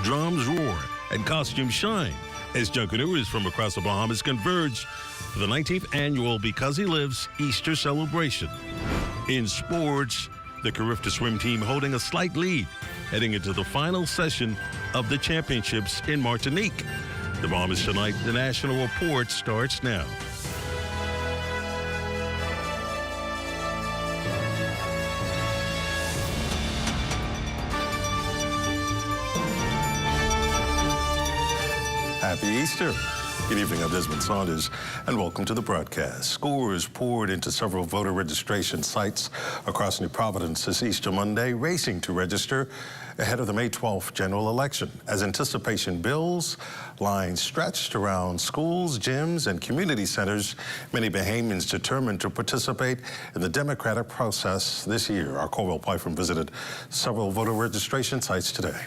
drums roar, and costumes shine as Junkanouers from across the Bahamas converge for the 19th annual Because He Lives Easter celebration. In sports, the Carifta swim team holding a slight lead heading into the final session of the championships in Martinique. The Bahamas tonight, the national report starts now. Happy Easter. Good evening, I'm Desmond Saunders, and welcome to the broadcast. Scores poured into several voter registration sites across New Providence this Easter Monday, racing to register ahead of the May 12th general election. As anticipation builds, lines stretched around schools, gyms, and community centers. Many Bahamians determined to participate in the democratic process this year. Our Colwell Python visited several voter registration sites today.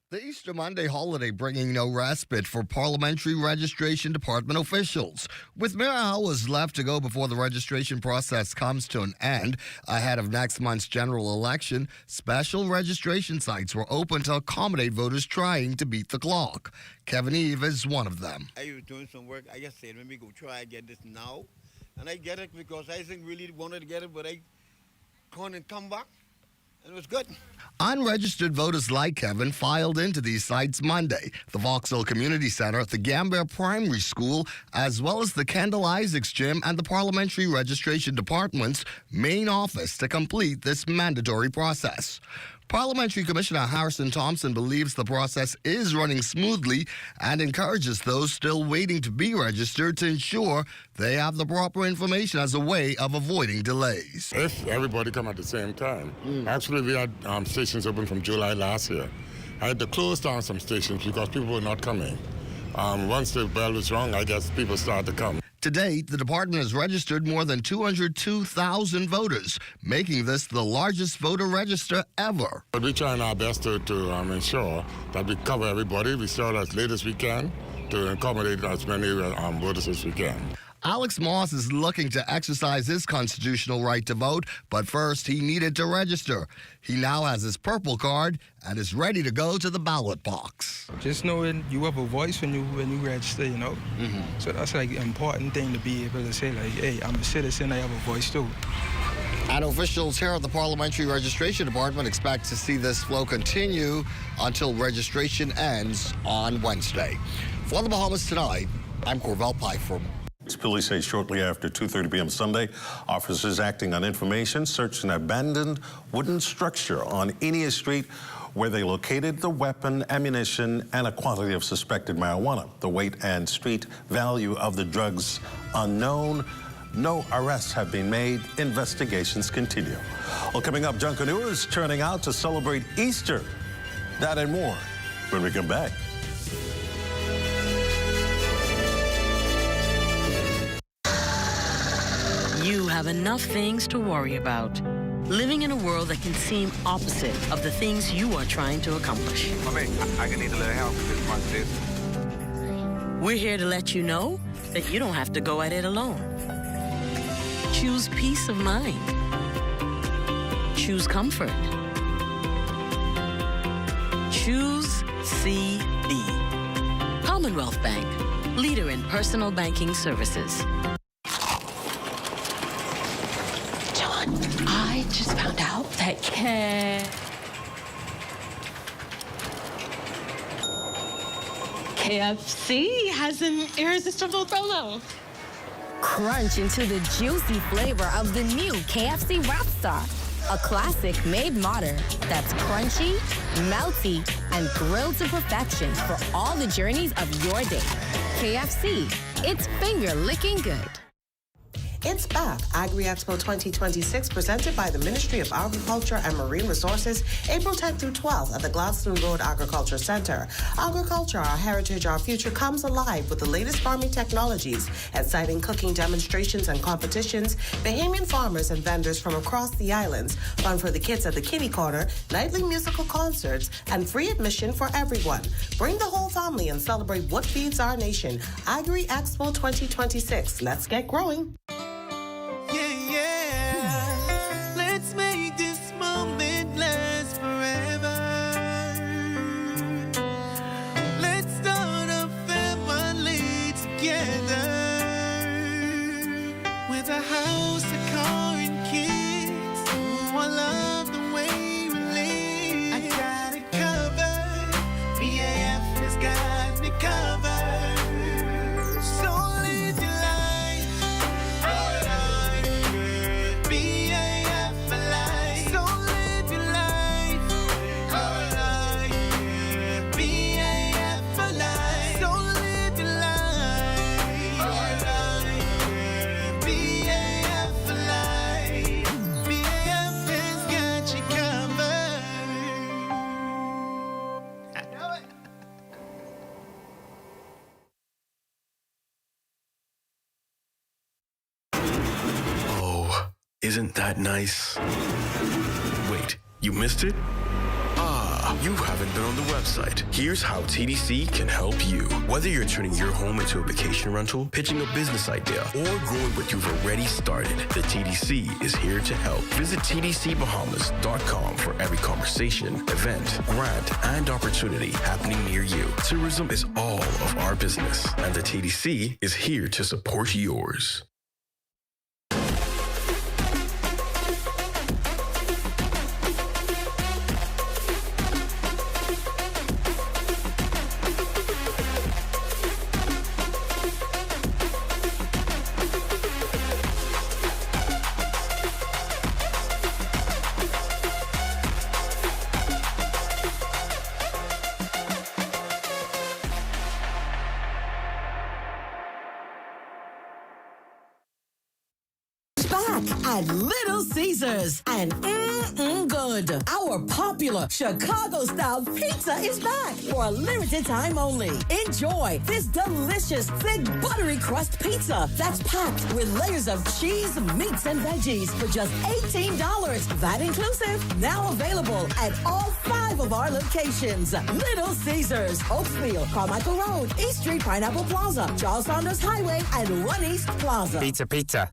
The Easter Monday holiday bringing no respite for Parliamentary Registration Department officials. With mere hours left to go before the registration process comes to an end, ahead of next month's general election, special registration sites were open to accommodate voters trying to beat the clock. Kevin Eve is one of them. I was doing some work. I just said, let me go try and get this now. And I get it because I think really wanted to get it, but I couldn't come back. It was good. Unregistered voters like Kevin filed into these sites Monday. The Vauxhall Community Center, the Gambia Primary School, as well as the Kendall Isaacs Gym and the Parliamentary Registration Department's main office to complete this mandatory process. Parliamentary Commissioner Harrison Thompson believes the process is running smoothly and encourages those still waiting to be registered to ensure they have the proper information as a way of avoiding delays. If everybody come at the same time. Actually, we had stations open from July last year. I had to close down some stations because people were not coming. Once the bell was rung, I guess people started to come. To date, the department has registered more than 202,000 voters, making this the largest voter register ever. But we're trying our best to ensure that we cover everybody. We start as late as we can to accommodate as many voters as we can. Alex Moss is looking to exercise his constitutional right to vote, but first he needed to register. He now has his purple card and is ready to go to the ballot box. Just knowing you have a voice when you register, you know? So that's like an important thing to be able to say, like, hey, I'm a citizen, I have a voice too. And officials here at the Parliamentary Registration Department expect to see this flow continue until registration ends on Wednesday. For the Bahamas Tonight, I'm Colwell Python. Police say shortly after 2:30 p.m. Sunday, officers acting on information searched an abandoned wooden structure on Enia Street where they located the weapon, ammunition, and a quantity of suspected marijuana. The weight and street value of the drugs unknown. No arrests have been made. Investigations continue. Well, coming up, Junkanouers turning out to celebrate Easter. That and more when we come back. You have enough things to worry about. Living in a world that can seem opposite of the things you are trying to accomplish. I can need a little help with this. We're here to let you know that you don't have to go at it alone. Choose peace of mind. Choose comfort. Choose CB. Commonwealth Bank, leader in personal banking services. I just found out that KFC has an irresistible promo. Crunch into the juicy flavor of the new KFC Rapstar, a classic made modern that's crunchy, melty, and grilled to perfection for all the journeys of your day. KFC, it's finger-licking good. It's back. Agri-Expo 2026, presented by the Ministry of Agriculture and Marine Resources, April 10th through 12th at the Gladstone Road Agriculture Center. Agriculture, our heritage, our future, comes alive with the latest farming technologies, exciting cooking demonstrations and competitions, Bahamian farmers and vendors from across the islands, fun for the kids at the Kitty Corner, nightly musical concerts, and free admission for everyone. Bring the whole family and celebrate what feeds our nation. Agri-Expo 2026. Let's get growing. Let's make this moment last forever. Isn't that nice? Wait, you missed it? Ah, you haven't been on the website. Here's how TDC can help you. Whether you're turning your home into a vacation rental, pitching a business idea, or growing what you've already started, the TDC is here to help. Visit tdcbahamas.com for every conversation, event, grant, and opportunity happening near you. Tourism is all of our business, and the TDC is here to support yours. At Little Caesars and good. Our popular Chicago-style pizza is back for a limited time only. Enjoy this delicious, thick, buttery crust pizza that's packed with layers of cheese, meats, and veggies for just $18. That inclusive. Now available at all 5 of our locations. Little Caesars, Oakfield, Carmichael Road, East Street, Pineapple Plaza, Charles Saunders Highway, and 1 East Plaza. Pizza.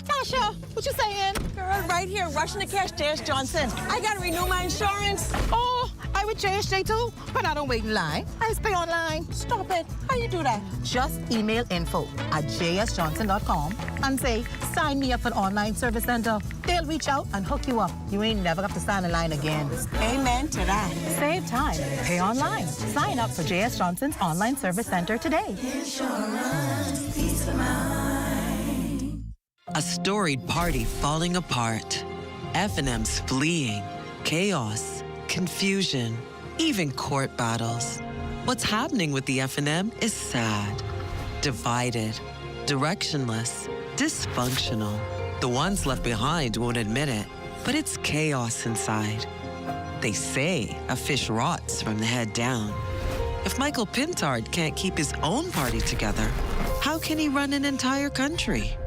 Tasha, what you saying? Girl, right here, rushing to cash J.S. Johnson. I gotta renew my insurance. Oh, I with JSJ too, but I don't wait in line. I just pay online. Stop it. How you do that? Just email info@jsjohnson.com and say, sign me up for the online service center. They'll reach out and hook you up. You ain't never have to stand in line again. Amen to that. Save time. Pay online. Sign up for J.S. Johnson's online service center today. Insurance, peace of mind. A storied party falling apart. F&M's fleeing. Chaos. Confusion. Even court battles. What's happening with the F&M is sad. Divided. Directionless. Dysfunctional. The ones left behind won't admit it, but it's chaos inside. They say a fish rots from the head down. If Michael Pintard can't keep his own party together, how can he run an entire country?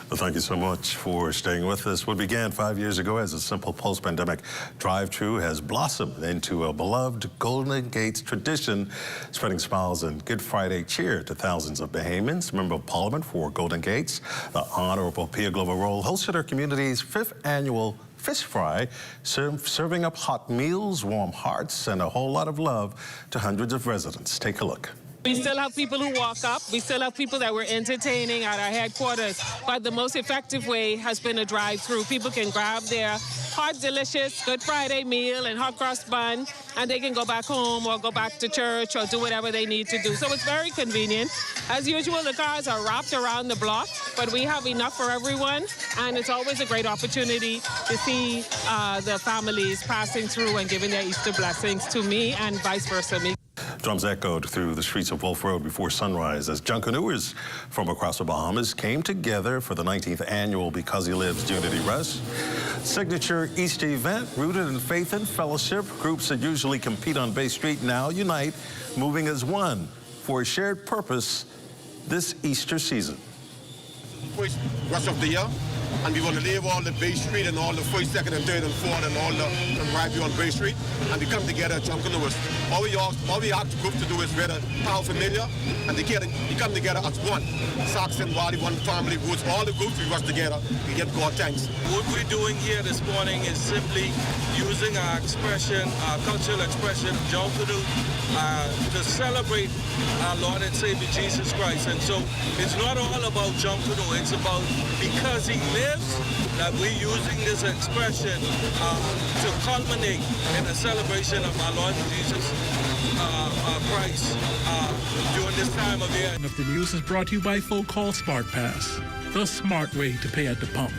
Well, thank you so much for staying with us. What began 5 years ago as a simple post-pandemic drive-thru has blossomed into a beloved Golden Gates tradition, spreading smiles and Good Friday cheer to thousands of Bahamians. Member of Parliament for Golden Gates, the Honorable Pia Glover-Roll, hosted our community's 5th annual Fish Fry, serving up hot meals, warm hearts, and a whole lot of love to hundreds of residents. Take a look. We still have people who walk up. We still have people that we're entertaining at our headquarters. But the most effective way has been a drive-through. People can grab their hot, delicious Good Friday meal and hot cross bun, and they can go back home or go back to church or do whatever they need to do. So it's very convenient. As usual, the cars are wrapped around the block, but we have enough for everyone, and it's always a great opportunity to see the families passing through and giving their Easter blessings to me and vice versa. Drums echoed through the streets of Wolf Road before sunrise as Junkanooers from across the Bahamas came together for the 19th annual Because He Lives Unity Rush. Signature Easter event rooted in faith and fellowship. Groups that usually compete on Bay Street now unite, moving as one for a shared purpose this Easter season. First rush of the year, and we want to leave all the Bay Street and all the first, second, and third, and fourth, and all the right view on Bay Street, and we come together at Junkanooers. All we ask the group to do is wear the paraphernalia, and they come together as one. Saxon, Wadi, one family, Woods, all the groups we rush together. We give God thanks. What we're doing here this morning is simply using our expression, our cultural expression of Junkanoo, to celebrate our Lord and Savior Jesus Christ. And so it's not all about Junkanoo, it's about because He lives, that we're using this expression to culminate in a celebration of our Lord Jesus Christ during this time of year. Of the news is brought to you by Full Call Smart Pass, the smart way to pay at the pump.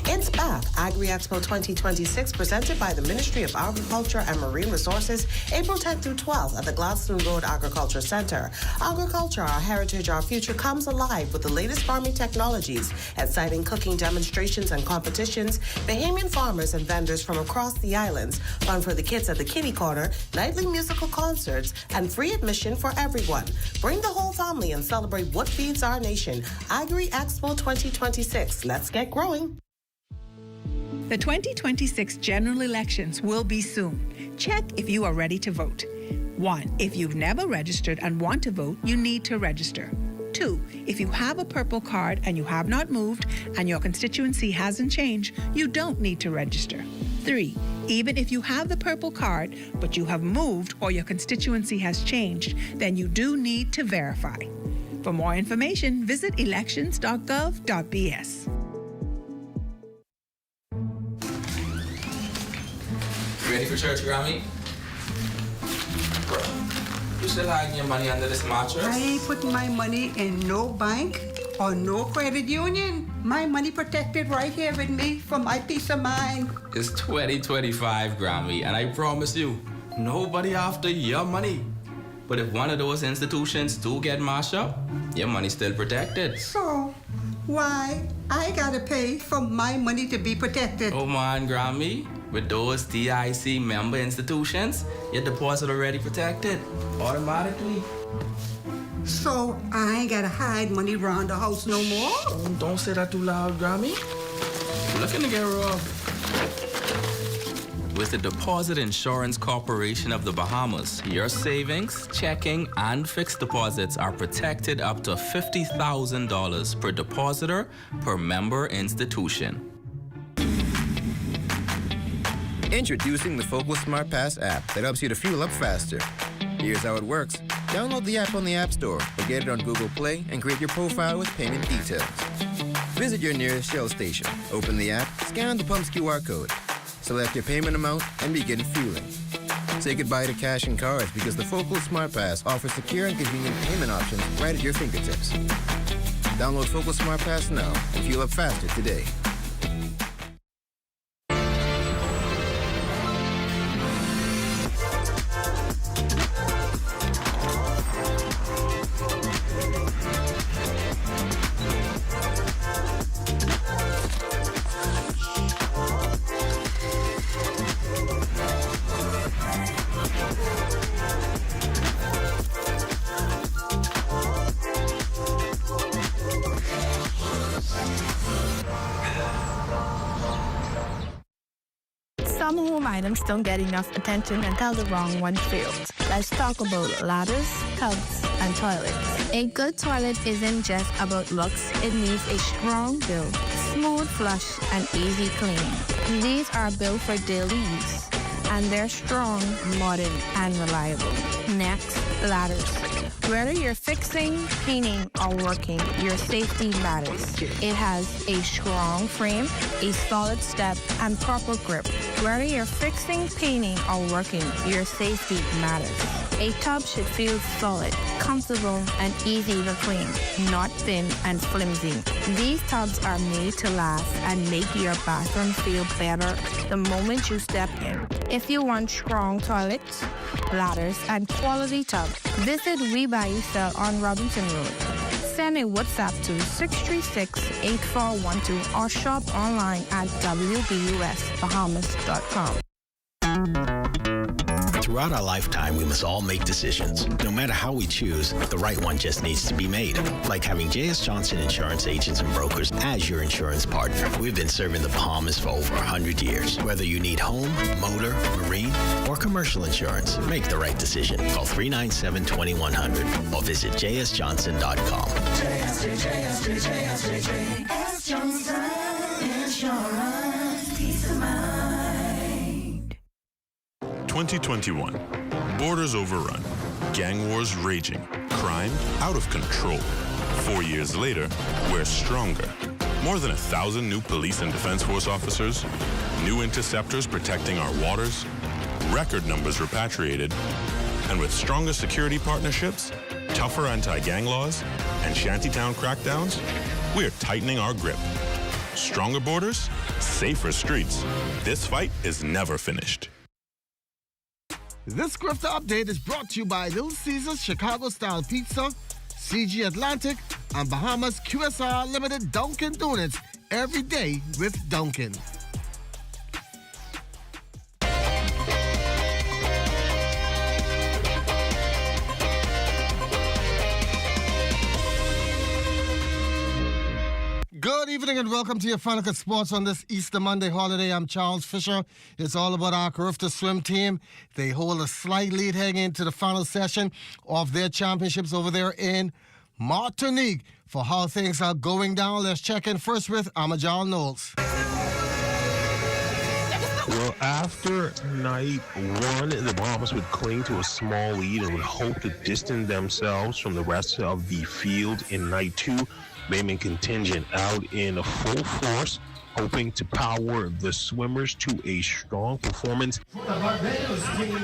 It's back Agri-Expo 2026 presented by the Ministry of Agriculture and Marine Resources, April 10th through 12th at the Gladstone Road Agriculture Center. Agriculture, our heritage, our future comes alive with the latest farming technologies, exciting cooking demonstrations and competitions, Bahamian farmers and vendors from across the islands, fun for the kids at the Kitty Corner, nightly musical concerts, and free admission for everyone. Bring the whole family and celebrate what feeds our nation. Agri-Expo 2026. Let's get growing. The 2026 general elections will be soon. Check if you are ready to vote. 1. If you've never registered and want to vote, you need to register. 2. If you have a purple card and you have not moved and your constituency hasn't changed, you don't need to register. 3. Even if you have the purple card, but you have moved or your constituency has changed, then you do need to verify. For more information, visit elections.gov.bs. Ready for church, Grammy? Bro, you still hiding your money under this mattress? I ain't putting my money in no bank or no credit union. My money protected right here with me for my peace of mind. It's 2025, Grammy, and I promise you, nobody after your money. But if one of those institutions do get mashed up, your money's still protected. So, why I gotta pay for my money to be protected? Oh man, Grammy, with those DIC member institutions, your deposit already protected, automatically. So, I ain't gotta hide money around the house no more? Don't say that too loud, Grammy. You're looking to get robbed. With the Deposit Insurance Corporation of the Bahamas, your savings, checking, and fixed deposits are protected up to $50,000 per depositor per member institution. Introducing the Focal Smart Pass app that helps you to fuel up faster. Here's how it works. Download the app on the App Store or get it on Google Play and create your profile with payment details. Visit your nearest Shell station. Open the app, scan the pump's QR code. Select your payment amount and begin fueling. Say goodbye to cash and cards because the Focal Smart Pass offers secure and convenient payment options right at your fingertips. Download Focal Smart Pass now and fuel up faster today. Some home items don't get enough attention until the wrong one fails. Let's talk about ladders, tubs, and toilets. A good toilet isn't just about looks. It needs a strong build, smooth flush, and easy cleaning. These are built for daily use, and they're strong, modern, and reliable. Next, ladders. Whether you're fixing, cleaning, or working, your safety matters. It has a strong frame, a solid step, and proper grip. Whether you're fixing, painting, or working, your safety matters. A tub should feel solid, comfortable, and easy to clean, not thin and flimsy. These tubs are made to last and make your bathroom feel better the moment you step in. If you want strong toilets, ladders, and quality tubs, visit We Buy You Sell on Robinson Road. Send a WhatsApp to 636-8412 or shop online at wbusbahamas.com. Throughout our lifetime, we must all make decisions. No matter how we choose, the right one just needs to be made. Like having J.S. Johnson Insurance Agents and Brokers as your insurance partner. We've been serving the Bahamas for over 100 years. Whether you need home, motor, marine, or commercial insurance, make the right decision. Call 397-2100 or visit jsjohnson.com. JS Johnson Insurance. Peace of mind. 2021. Borders overrun. Gang wars raging. Crime out of control. 4 years later, we're stronger. More than 1,000 new police and defense force officers, new interceptors protecting our waters, record numbers repatriated, and with stronger security partnerships, tougher anti-gang laws, and shantytown crackdowns, we're tightening our grip. Stronger borders, safer streets. This fight is never finished. This Carifta update is brought to you by Little Caesars Chicago-style pizza, CG Atlantic, and Bahamas QSR Limited Dunkin' Donuts. Every day with Dunkin'. Good evening and welcome to your Fanica Sports on this Easter Monday holiday. I'm Charles Fisher. It's all about our Carifta swim team. They hold a slight lead heading into the final session of their championships over there in Martinique. For how things are going down, let's check in first with Amajal Knowles. Well, after night one, the Bahamas would cling to a small lead and would hope to distance themselves from the rest of the field in night two. Bayman contingent out in full force, hoping to power the swimmers to a strong performance.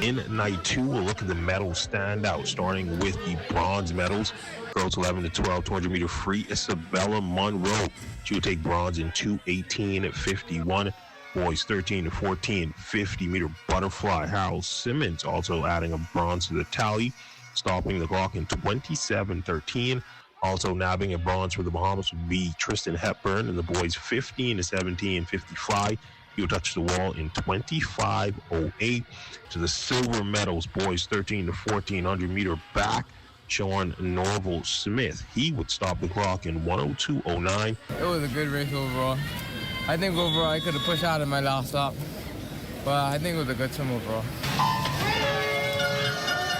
In night two, we'll look at the medals stand out, starting with the bronze medals. Girls 11 to 12, 200-meter free, Isabella Monroe. She would take bronze in 2:18:51. Boys 13 to 14, 50-meter butterfly. Harold Simmons also adding a bronze to the tally, stopping the clock in 27:13. Also nabbing a bronze for the Bahamas would be Tristan Hepburn in the boys 15 to 17:55. He would touch the wall in 25:08. To the silver medals, boys 13 to 14, 100-meter back. Sean Norval Smith. He would stop the clock in 1:02:09. It was a good race overall. I think overall I could have pushed out in my last lap, but I think it was a good swim overall.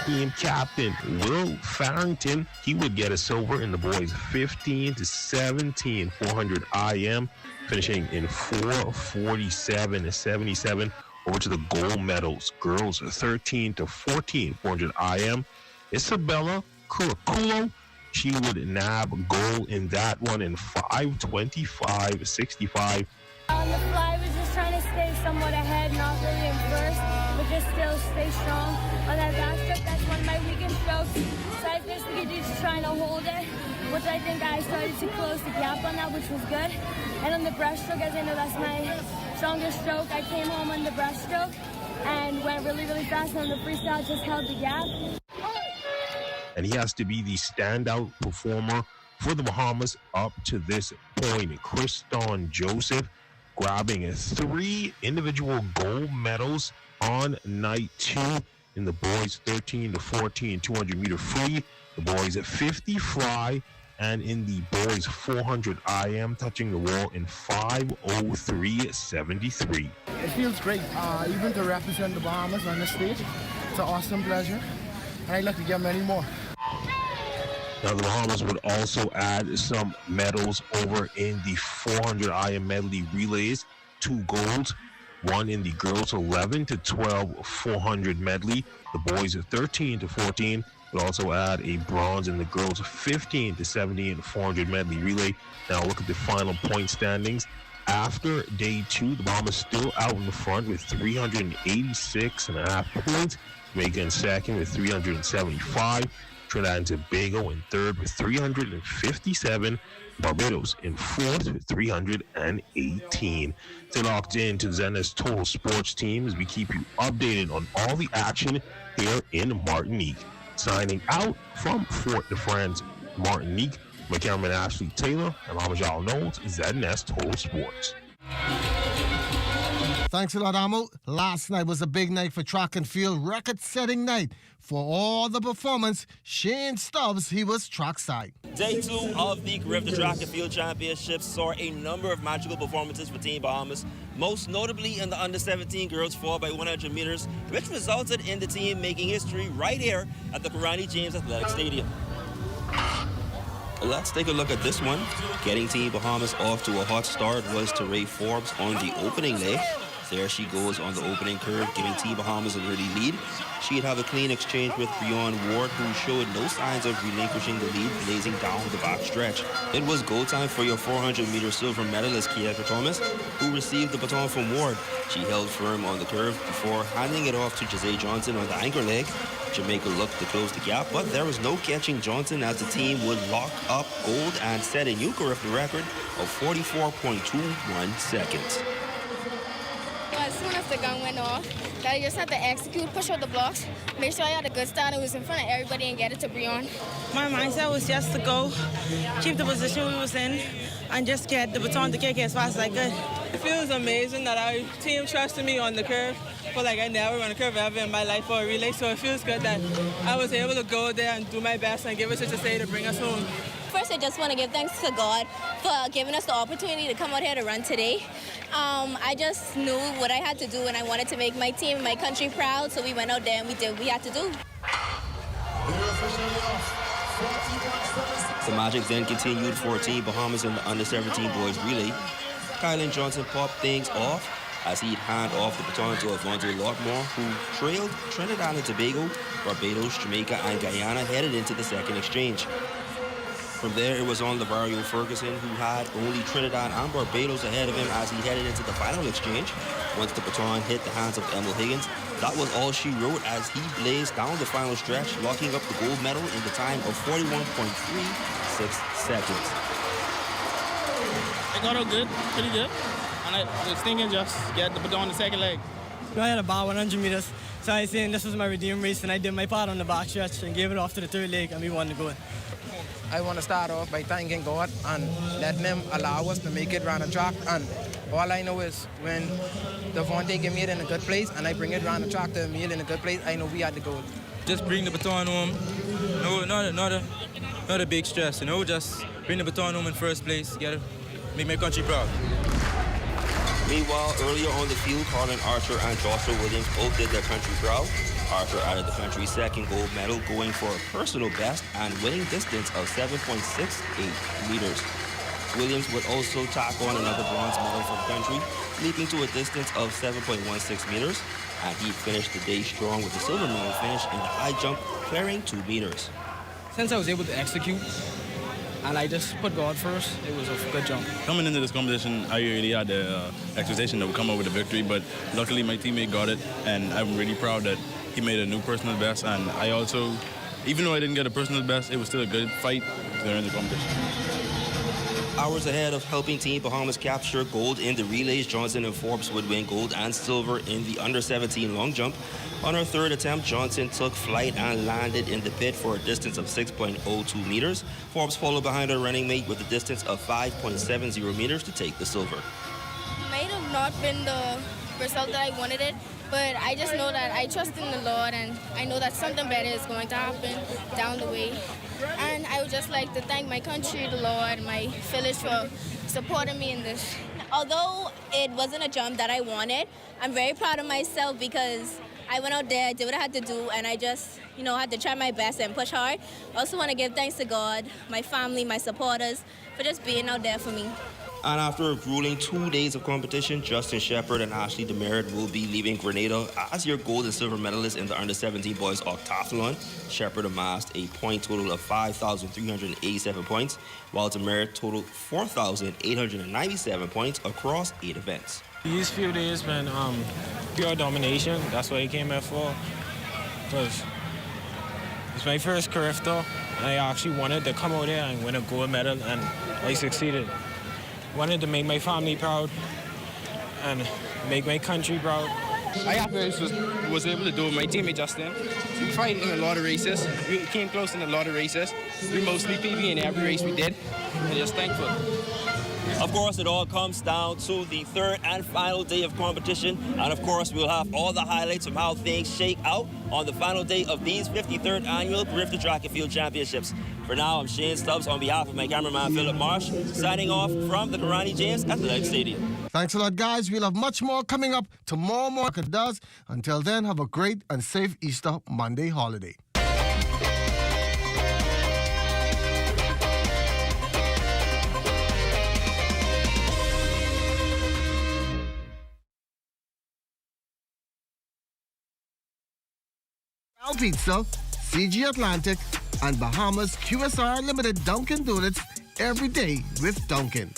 Team captain Will Farrington, he would get a silver in the boys 15 to 17, 400 IM, finishing in 4:47:77. Over to the gold medals, girls 13 to 14, 400 IM. Isabella Kurakulo, she would nab a goal in that one in 5:25:65. On the fly, we're just trying to stay somewhat ahead, not really in first, but just still stay strong. On that backstroke, that's one of my weakest strokes. So I basically just trying to hold it, which I think I started to close the gap on that, which was good. And on the breaststroke, as I know that's my strongest stroke, I came home on the breaststroke and went really, really fast. And on the freestyle, just held the gap. And he has to be the standout performer for the Bahamas up to this point. Kriston Joseph grabbing 3 individual gold medals on night two in the boys 13 to 14, 200-meter free, the boys at 50 fly, and in the boys 400 IM, touching the wall in 5:03:73. It feels great, even to represent the Bahamas on the stage. It's an awesome pleasure, and I'd like to get many more. Now, the Bahamas would also add some medals over in the 400 IM medley relays, 2 golds, 1 in the girls 11 to 12 400 medley. The boys 13 to 14 would also add a bronze in the girls 15 to 17 400 medley relay. Now look at the final point standings. After day 2, the Bahamas still out in the front with 386.5 points. Jamaica in second with 375. Trinidad and Tobago in third with 357. Barbados in fourth with 318. Stay locked in to Zenith's Total Sports team as we keep you updated on all the action here in Martinique. Signing out from Fort de France, Martinique, my cameraman Ashley Taylor and Amajal Knowles, ZNS Total Sports. Thanks a lot, Amo. Last night was a big night for track and field, record-setting night. For all the performance, Shane Stubbs, he was trackside. Day 2 of the Carifta Track and Field Championships saw a number of magical performances for Team Bahamas, most notably in the under-17 girls 4x100 meters, which resulted in the team making history right here at the Karani James Athletic Stadium. Let's take a look at this one. Getting Team Bahamas off to a hot start was Teray Forbes on the opening day. There she goes on the opening curve, giving Team Bahamas an early lead. She'd have a clean exchange with Breon Ward, who showed no signs of relinquishing the lead, blazing down the backstretch. It was go time for your 400-meter silver medalist, Carifta Thomas, who received the baton from Ward. She held firm on the curve before handing it off to Jose Johnson on the anchor leg. Jamaica looked to close the gap, but there was no catching Johnson as the team would lock up gold and set a new Carifta record of 44.21 seconds. As soon as the gun went off, I just had to execute, push out the blocks, make sure I had a good start. It was in front of everybody and get it to Breon. My mindset was just to go, keep the position we was in, and just get the baton to kick as fast as I could. It feels amazing that our team trusted me on the curve, but like I never run a curve ever in my life for a relay, so it feels good that I was able to go there and do my best and give it to Jose to bring us home. First, I just want to give thanks to God for giving us the opportunity to come out here to run today. I just knew what I had to do, and I wanted to make my team and my country proud, so we went out there and we did what we had to do. The magic then continued for Team Bahamas in the under-17 boys relay. Kylan Johnson popped things off as he'd hand off the baton to Avante Lotmore, who trailed Trinidad and Tobago, Barbados, Jamaica, and Guyana headed into the second exchange. From there, it was on Lavario Ferguson, who had only Trinidad and Barbados ahead of him as he headed into the final exchange. Once the baton hit the hands of Emil Higgins, that was all she wrote as he blazed down the final stretch, locking up the gold medal in the time of 41.36 seconds. I got out good, pretty good, and I was thinking just get the baton on the second leg. I had about 100 meters, so I seen this was my redeem race, and I did my part on the backstretch and gave it off to the third leg, and we won the gold. I want to start off by thanking God and letting him allow us to make it around the track. And all I know is when Devontae gave me it in a good place and I bring it around the track to Emil in a good place, I know we had the goal. Just bring the baton home. No, not a big stress, you know, just bring the baton home in first place, make my country proud. Meanwhile, earlier on the field, Colin Archer and Joshua Williams both did their country proud. Archer added the country's second gold medal, going for a personal best and winning distance of 7.68 meters. Williams would also tack on another bronze medal for the country, leaping to a distance of 7.16 meters, and he finished the day strong with a silver medal finish in the high jump, clearing 2 meters. Since I was able to execute, and I just put God first, it was a good jump. Coming into this competition, I really had the expectation that we'd come up with a victory, but luckily my teammate got it, and I'm really proud that he made a new personal best, and I also, even though I didn't get a personal best, it was still a good fight during the competition. Hours ahead of helping Team Bahamas capture gold in the relays, Johnson and Forbes would win gold and silver in the under-17 long jump. On her third attempt, Johnson took flight and landed in the pit for a distance of 6.02 meters. Forbes followed behind her running mate with a distance of 5.70 meters to take the silver. Might have not been the result that I wanted it, but I just know that I trust in the Lord, and I know that something better is going to happen down the way. And I would just like to thank my country, the Lord, my village for supporting me in this. Although it wasn't a jump that I wanted, I'm very proud of myself because I went out there, did what I had to do, and I just, had to try my best and push hard. I also want to give thanks to God, my family, my supporters, for just being out there for me. And after a grueling 2 days of competition, Justin Shepard and Ashley Demerit will be leaving Grenada as your gold and silver medalists in the under-17 boys octathlon. Shepard amassed a point total of 5,387 points, while Demerit totaled 4,897 points across 8 events. These few days been pure domination. That's what I came here for. Because it's my first Carifta, and I actually wanted to come out here and win a gold medal, and I succeeded. Wanted to make my family proud and make my country proud. I was able to do with my teammate Justin. We fight in a lot of races. We came close in a lot of races. We mostly PB in every race we did. And just thankful. Of course, it all comes down to the third and final day of competition. And of course, we'll have all the highlights of how things shake out on the final day of these 53rd annual Carifta Track and Field Championships. For now, I'm Shane Stubbs on behalf of my cameraman Philip Marsh, signing off from the Karani James Athletic Stadium. Thanks a lot, guys. We'll have much more coming up tomorrow morning. It does. Until then, have a great and safe Easter Monday holiday. Al Pizza, CG Atlantic, and Bahamas QSR Limited Dunkin' Donuts every day with Dunkin'.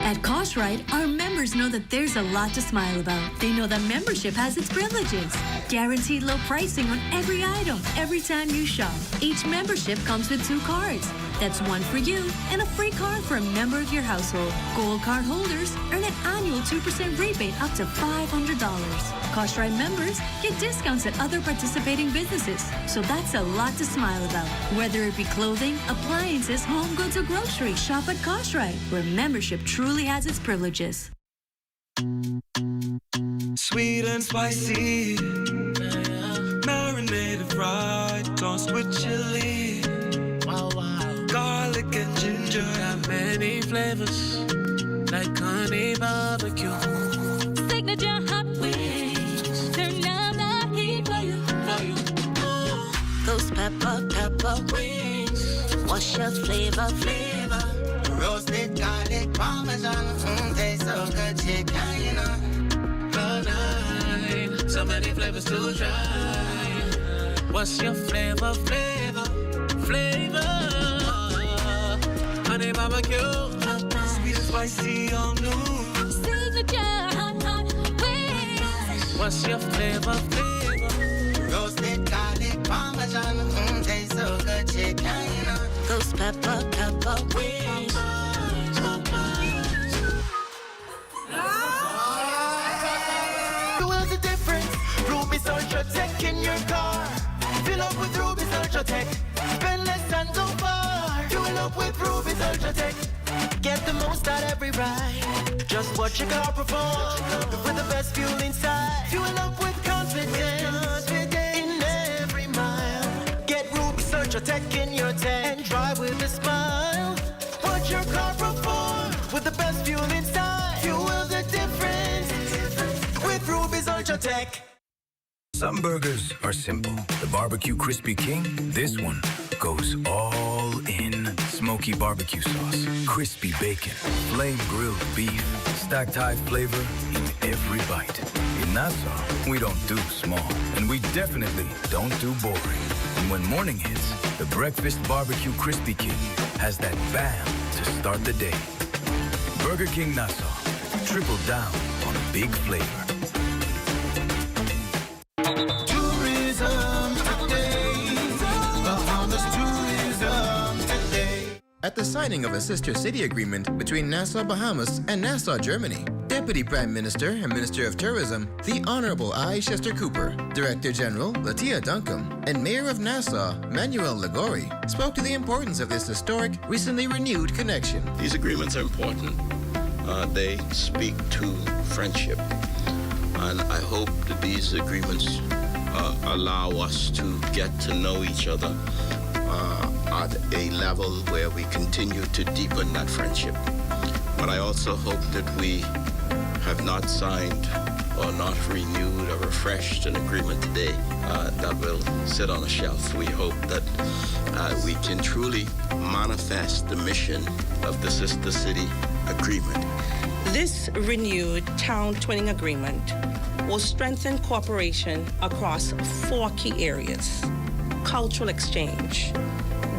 At Cartwright, our members know that there's a lot to smile about. They know that membership has its privileges. Guaranteed low pricing on every item, every time you shop. Each membership comes with 2 cards. That's one for you and a free card for a member of your household. Gold card holders earn an annual 2% rebate up to $500. Cartwright members get discounts at other participating businesses. So that's a lot to smile about. Whether it be clothing, appliances, home goods, or groceries, shop at Cartwright, where membership truly has its privileges. Sweet and spicy, marinated right, tossed with chili. Garlic and ginger, got many flavors, like honey barbecue. Signature hot wings, turn up the heat for you. Those pepper wings, what's your flavor? Roasted garlic parmesan, taste so good, chicken, you know. Cloud nine, so many flavors to try. What's your flavor? Honey barbecue, sweet and spicy, all new. Signature hot wings. What's your flavor? Roasted garlic parmesan, taste so good, chicken, you know. Those pepper wings. What's the difference? Ruby's Ultra Tech in your car. Fill up with Ruby's Ultra Tech. Spend less and go far. Fuel up with Ruby's Ultra Tech. Get the most out every ride. Just watch your car perform with the best fuel inside. Fuel up with confidence in every mile. Get Ruby's Ultra Tech in your tank and drive with a smile. Watch your car perform with the best fuel inside. Fuel the difference with Ruby's Ultra Tech. Some burgers are simple. The Barbecue Crispy King, this one goes all in. Smoky barbecue sauce, crispy bacon, flame grilled beef, stacked high flavor in every bite. In Nassau, we don't do small, and we definitely don't do boring. And when morning hits, the Breakfast Barbecue Crispy King has that bam to start the day. Burger King Nassau, triple down on big flavor. At the signing of a sister city agreement between Nassau, Bahamas and Nassau, Germany, Deputy Prime Minister and Minister of Tourism, the Honorable I. Chester Cooper, Director General Latia Duncombe, and Mayor of Nassau, Manuel Ligori, spoke to the importance of this historic, recently renewed connection. These agreements are important. They speak to friendship. And I hope that these agreements allow us to get to know each other at a level where we continue to deepen that friendship. But I also hope that we have not signed or not renewed or refreshed an agreement today that will sit on a shelf. We hope that we can truly manifest the mission of the Sister City Agreement. This renewed town twinning agreement will strengthen cooperation across 4 key areas: cultural exchange,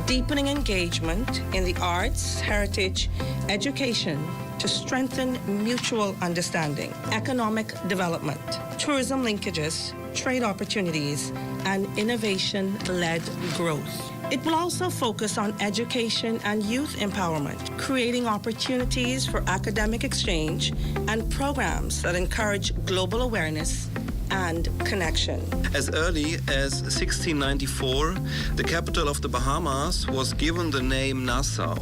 deepening engagement in the arts, heritage, education to strengthen mutual understanding, economic development, tourism linkages, trade opportunities, and innovation-led growth. It will also focus on education and youth empowerment, creating opportunities for academic exchange and programs that encourage global awareness and connection. As early as 1694, the capital of the Bahamas was given the name Nassau,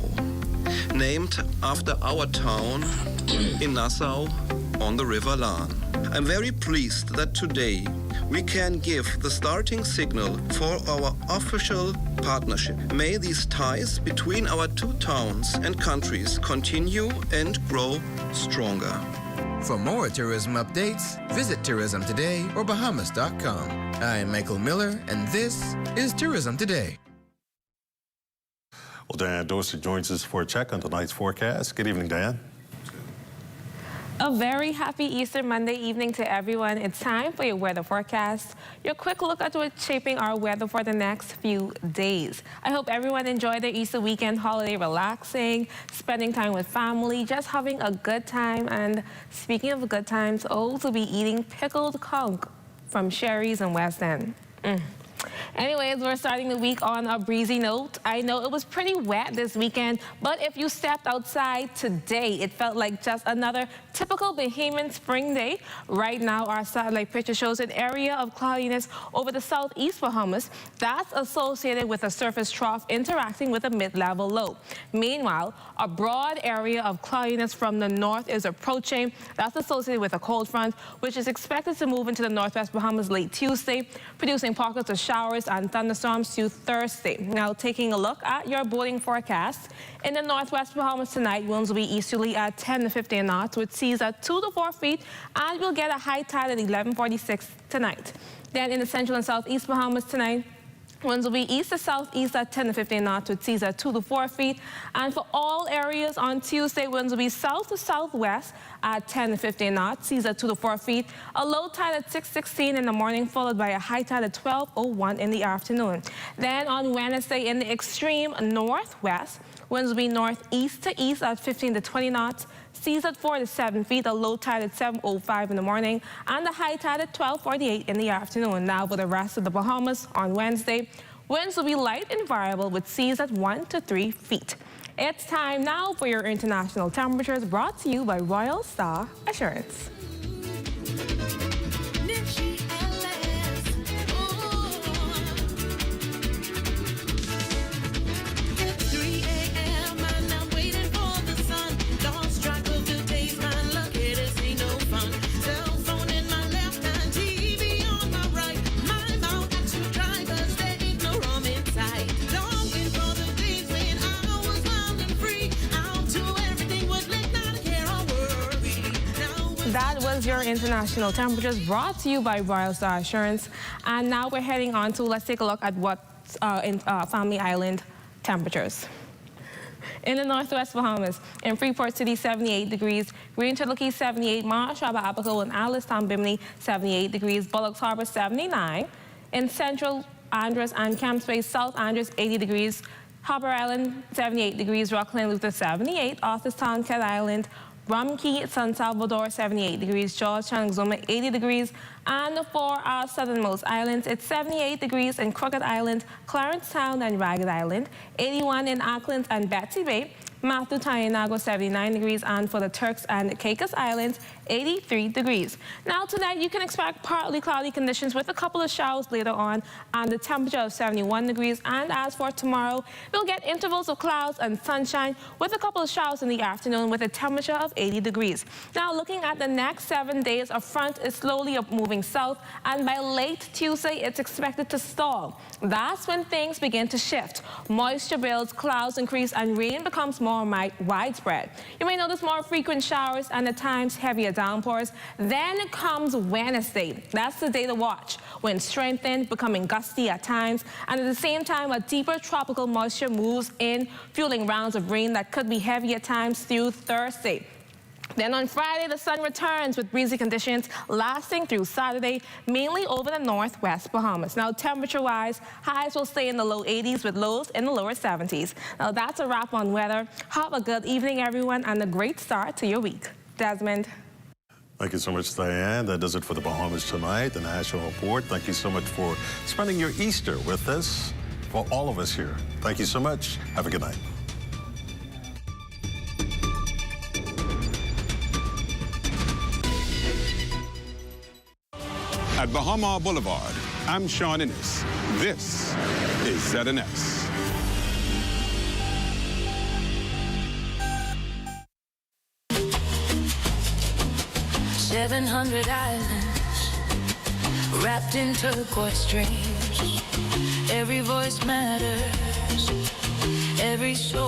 named after our town in Nassau on the River Lahn. I'm very pleased that today we can give the starting signal for our official partnership. May these ties between our 2 towns and countries continue and grow stronger. For more tourism updates, visit Tourism Today or Bahamas.com. I'm Michael Miller, and this is Tourism Today. Well, Diane Dorsey joins us for a check on tonight's forecast. Good evening, Diane. A very happy Easter Monday evening to everyone. It's time for your weather forecast. Your quick look at what's shaping our weather for the next few days. I hope everyone enjoyed their Easter weekend holiday, relaxing, spending time with family, just having a good time. And speaking of good times, also be eating pickled conch from Sherry's in West End. Anyways, we're starting the week on a breezy note. I know it was pretty wet this weekend, but if you stepped outside today, it felt like just another typical Bahamian spring day. Right now, our satellite picture shows an area of cloudiness over the southeast Bahamas that's associated with a surface trough interacting with a mid-level low. Meanwhile, a broad area of cloudiness from the north is approaching. That's associated with a cold front, which is expected to move into the northwest Bahamas late Tuesday, producing pockets of showers and thunderstorms to Thursday. Now, taking a look at your boating forecast. In the northwest Bahamas tonight, winds will be easterly at 10 to 15 knots with seas at 2 to 4 feet, and we'll get a high tide at 11:46 tonight. Then in the central and southeast Bahamas tonight, winds will be east to southeast at 10 to 15 knots with seas at 2 to 4 feet. And for all areas on Tuesday, winds will be south to southwest at 10 to 15 knots, seas at 2 to 4 feet. A low tide at 6:16 in the morning, followed by a high tide at 12:01 in the afternoon. Then on Wednesday, in the extreme northwest, winds will be northeast to east at 15 to 20 knots, seas at 4 to 7 feet, a low tide at 7:05 in the morning, and a high tide at 12:48 in the afternoon. Now for the rest of the Bahamas on Wednesday, winds will be light and variable with seas at 1 to 3 feet. It's time now for your international temperatures, brought to you by Royal Star Assurance. That was your international temperatures, brought to you by Royal Star Assurance. And now we're heading on to, let's take a look at what's in Family Island temperatures. In the northwest Bahamas, in Freeport City, 78 degrees. Green Turtle Key, 78. Marsh, Abaco, and Alistown, Bimini, 78 degrees. Bullocks Harbor, 79. In Central Andros and Camp Space, South Andros, 80 degrees. Harbour Island, 78 degrees. Rockland, Luther, 78. Arthurstown, Cat Island, Rum Key, San Salvador, 78 degrees. Georgetown, Exuma, 80 degrees. And for our southernmost islands, it's 78 degrees in Crooked Island, Clarence Town, and Ragged Island. 81 in Auckland and Betsy Bay. Matthew, Tayanago, 79 degrees. And for the Turks and Caicos Islands, 83 degrees. Now tonight, you can expect partly cloudy conditions with a couple of showers later on, and the temperature of 71 degrees. And as for tomorrow, we'll get intervals of clouds and sunshine with a couple of showers in the afternoon with a temperature of 80 degrees. Now looking at the next 7 days, a front is slowly moving south, and by late Tuesday, it's expected to stall. That's when things begin to shift. Moisture builds, clouds increase, and rain becomes more widespread. You may notice more frequent showers and at times heavier downpours. Then comes Wednesday. That's the day to watch. Winds strengthen, becoming gusty at times, and at the same time, a deeper tropical moisture moves in, fueling rounds of rain that could be heavy at times through Thursday. Then on Friday, the sun returns with breezy conditions lasting through Saturday, mainly over the northwest Bahamas. Now, temperature-wise, highs will stay in the low 80s with lows in the lower 70s. Now, that's a wrap on weather. Have a good evening, everyone, and a great start to your week. Desmond. Thank you so much, Diane. That does it for the Bahamas tonight, the National Report. Thank you so much for spending your Easter with us, for all of us here. Thank you so much. Have a good night. At Bahama Boulevard, I'm Sean Innes. This is ZNS. 700 islands wrapped in turquoise dreams. Every voice matters, every soul.